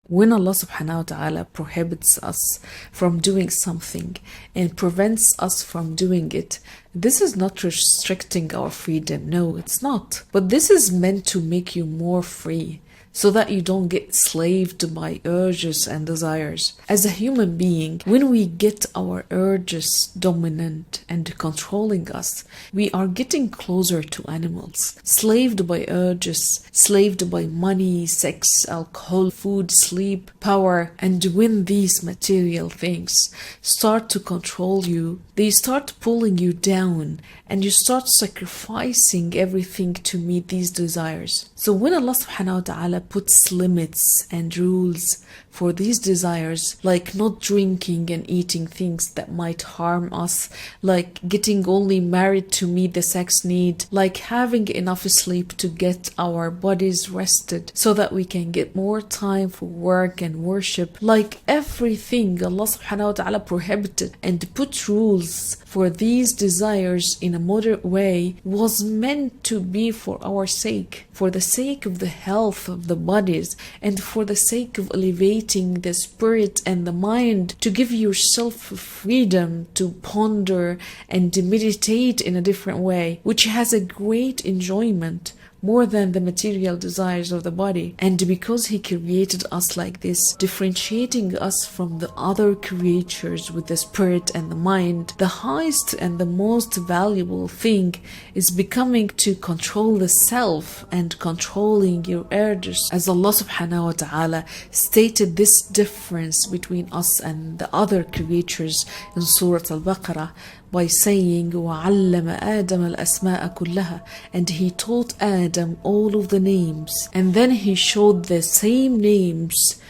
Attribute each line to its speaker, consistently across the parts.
Speaker 1: When Allah subhanahu wa ta'ala prohibits us from doing something and prevents us from doing it, this is not restricting our freedom. No, it's not. But this is meant to make you more free, so that you don't get slaved by urges and desires. As a human being, when we get our urges dominant and controlling us, we are getting closer to animals, slaved by urges, slaved by money, sex, alcohol, food, sleep, power. And when these material things start to control you, they start pulling you down, and you start sacrificing everything to meet these desires. So when Allah subhanahu wa ta'ala puts limits and rules for these desires, like not drinking and eating things that might harm us, like getting only married to meet the sex need, like having enough sleep to get our bodies rested so that we can get more time for work and worship, like everything Allah subhanahu wa ta'ala prohibited and put rules for these desires in a moderate way, was meant to be for our sake, for the sake of the health of the bodies, and for the sake of elevating the spirit and the mind, to give yourself freedom to ponder and meditate in a different way, which has a great enjoyment more than the material desires of the body. And because He created us like this, differentiating us from the other creatures with the spirit and the mind, the highest and the most valuable thing is becoming to control the self and controlling your urges. As Allah subhanahu wa ta'ala stated this difference between us and the other creatures in Surah Al-Baqarah by saying وَعَلَّمَ آدَمَ الْأَسْمَاءَ كُلَّهَا, and He taught Adam all of the names, and then He showed the same names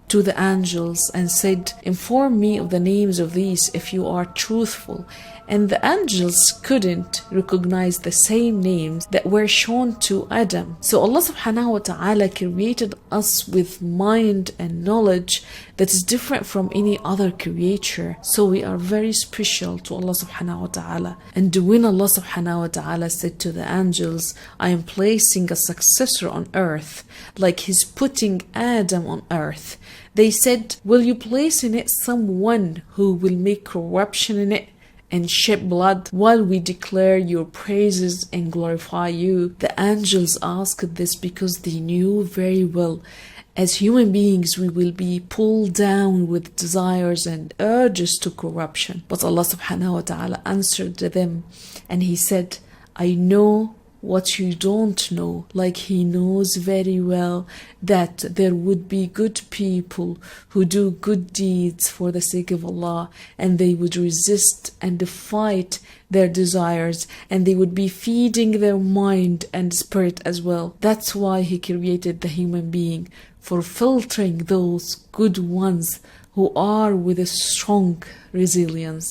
Speaker 1: to the angels and said, inform me of the names of these if you are truthful. And the angels couldn't recognize the same names that were shown to Adam. So Allah subhanahu wa ta'ala created us with mind and knowledge that is different from any other creature. So we are very special to Allah subhanahu wa ta'ala. And when Allah subhanahu wa ta'ala said to the angels, I am placing a successor on earth, like He's putting Adam on earth, they said, will you place in it someone who will make corruption in it and shed blood while we declare your praises and glorify you? The angels asked this because they knew very well, as human beings, we will be pulled down with desires and urges to corruption. But Allah subhanahu wa ta'ala answered them, and He said, I know what you don't know, like He knows very well that there would be good people who do good deeds for the sake of Allah, and they would resist and fight their desires, and they would be feeding their mind and spirit as well. That's why He created the human being, for filtering those good ones who are with a strong resilience.